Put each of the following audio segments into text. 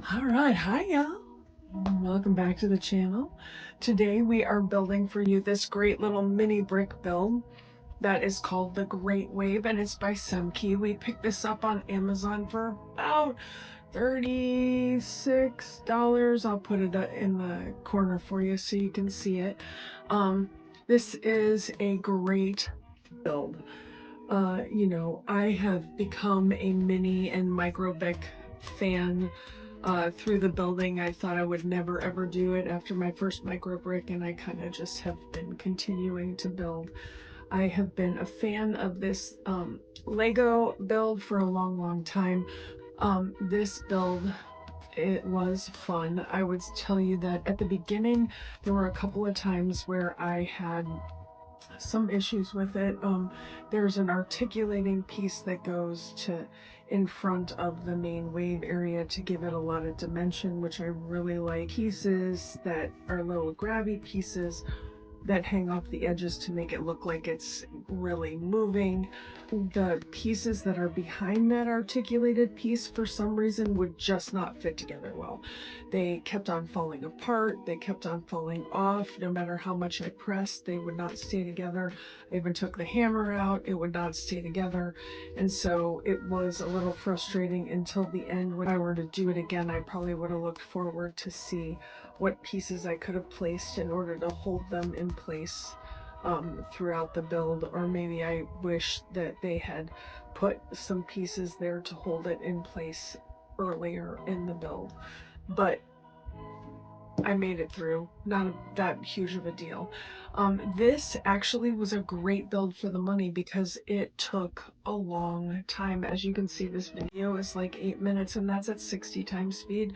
All right, hi y'all. Welcome back to the channel. Today we are building for you this great little mini brick build that is called the Great Wave, and it's by Semky. We picked this up on Amazon for about $36. I'll put it in the corner for you so you can see it. This is a great build. I have become a mini and micro brick fan through the building. I thought I would never ever do it after my first micro brick, and I kind of just have been continuing to build. I have been a fan of this Lego build for a long time. This build, it was fun. I would tell you that at the beginning, there were a couple of times where I had some issues with it. There's an articulating piece that goes to in front of the main wave area to give it a lot of dimension, which I really like. Pieces that are little grabby pieces that hang off the edges to make it look like it's really moving. The pieces that are behind that articulated piece for some reason would just not fit together well. They kept on falling apart, they kept on falling off. No matter how much I pressed, they would not stay together. I even took the hammer out, it would not stay together. And so it was a little frustrating until the end. When I were to do it again, I probably would have looked forward to see what pieces I could have placed in order to hold them in place throughout the build, or maybe I wish that they had put some pieces there to hold it in place earlier in the build. But I made it through, not that huge of a deal. This actually was a great build for the money because it took a long time. As you can see, this video is like 8 minutes, and that's at 60 times speed.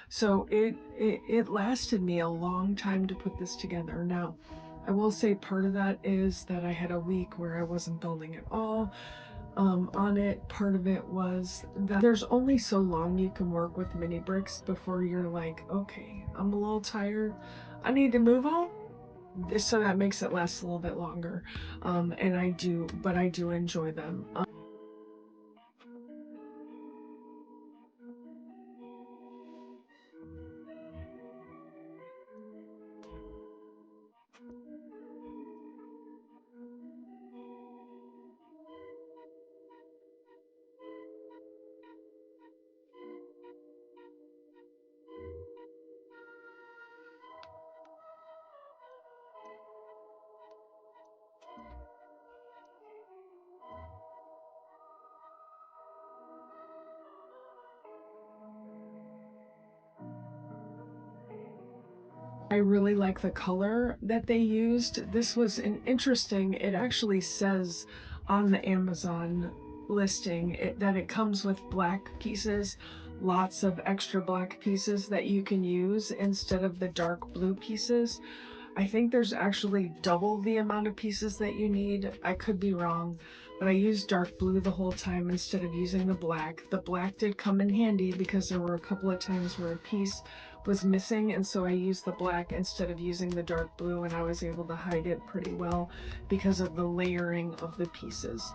So it lasted me a long time to put this together. Now, I will say part of that is that I had a week where I wasn't building at all on it. Part of it was that there's only so long you can work with mini bricks before you're like, okay, I'm a little tired, I need to move on. So that makes it last a little bit longer. And I do enjoy them. I really like the color that they used. This was an interesting, it actually says on the Amazon listing that it comes with black pieces, lots of extra black pieces that you can use instead of the dark blue pieces. I think there's actually double the amount of pieces that you need. I could be wrong, but I used dark blue the whole time instead of using the black. The black did come in handy because there were a couple of times where a piece was missing, and so I used the black instead of using the dark blue, and I was able to hide it pretty well because of the layering of the pieces.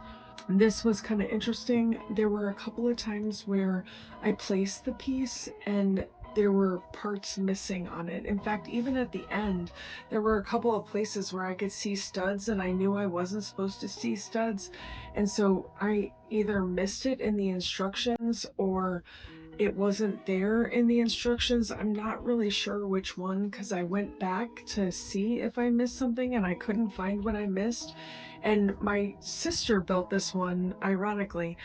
This was kind of interesting. There were a couple of times where I placed the piece and there were parts missing on it. In fact, even at the end, there were a couple of places where I could see studs and I knew I wasn't supposed to see studs. And so I either missed it in the instructions or it wasn't there in the instructions. I'm not really sure which one because I went back to see if I missed something and I couldn't find what I missed. And my sister built this one, ironically,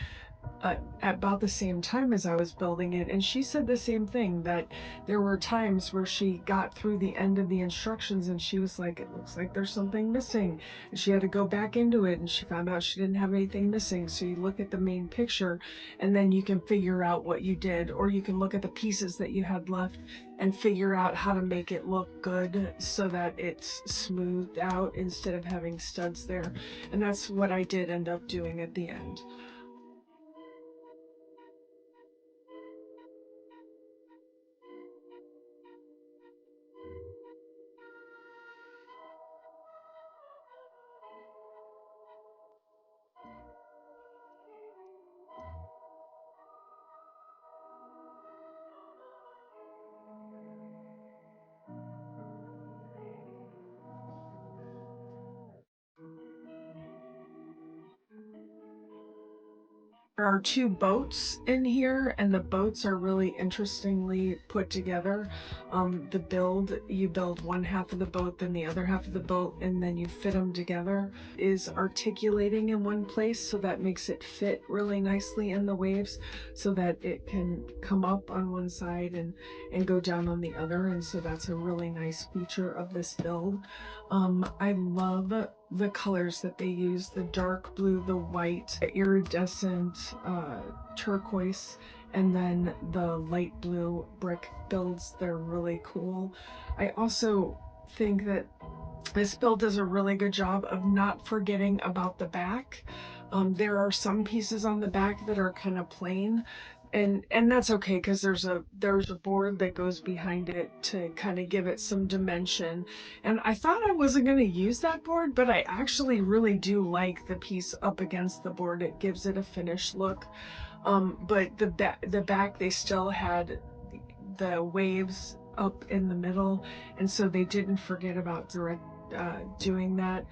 at about the same time as I was building it, and she said the same thing, that there were times where she got through the end of the instructions and she was like, it looks like there's something missing. And she had to go back into it and she found out she didn't have anything missing. So you look at the main picture and then you can figure out what you did, or you can look at the pieces that you had left and figure out how to make it look good so that it's smoothed out instead of having studs there. And that's what I did end up doing at the end. There are two boats in here, and the boats are really interestingly put together. You build one half of the boat, then the other half of the boat, and then you fit them together. Is articulating in one place, so that makes it fit really nicely in the waves, so that it can come up on one side and go down on the other. And so that's a really nice feature of this build. I love the colors that they use, the dark blue, the white, the iridescent turquoise, and then the light blue brick builds. They're really cool. I also think that this build does a really good job of not forgetting about the back. There are some pieces on the back that are kind of plain, and that's okay, because there's a board that goes behind it to kind of give it some dimension. And I thought I wasn't going to use that board, but I actually really do like the piece up against the board. It gives it a finished look. But the back they still had the waves up in the middle, and so they didn't forget about doing that.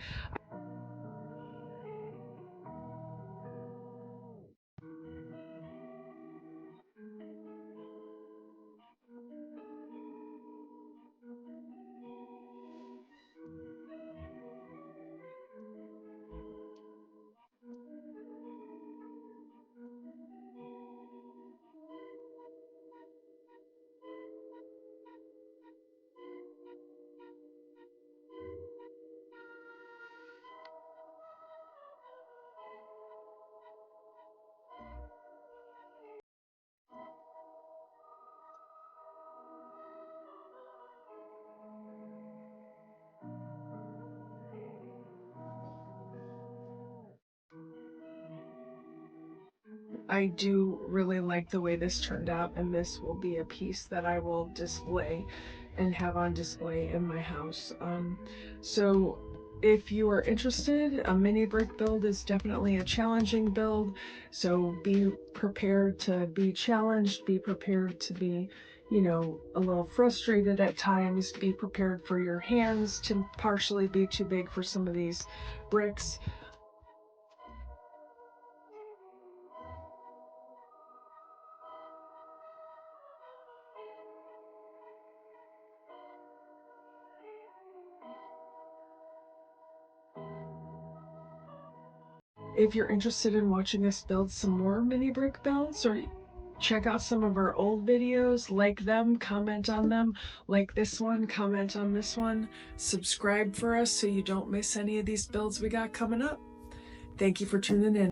I do really like the way this turned out, and this will be a piece that I will display and have on display in my house. So if you are interested, a mini brick build is definitely a challenging build. So be prepared to be challenged, be prepared to be, a little frustrated at times, be prepared for your hands to partially be too big for some of these bricks. If you're interested in watching us build some more mini brick builds, or check out some of our old videos, like them, comment on them, like this one, comment on this one, subscribe for us so you don't miss any of these builds we got coming up. Thank you for tuning in.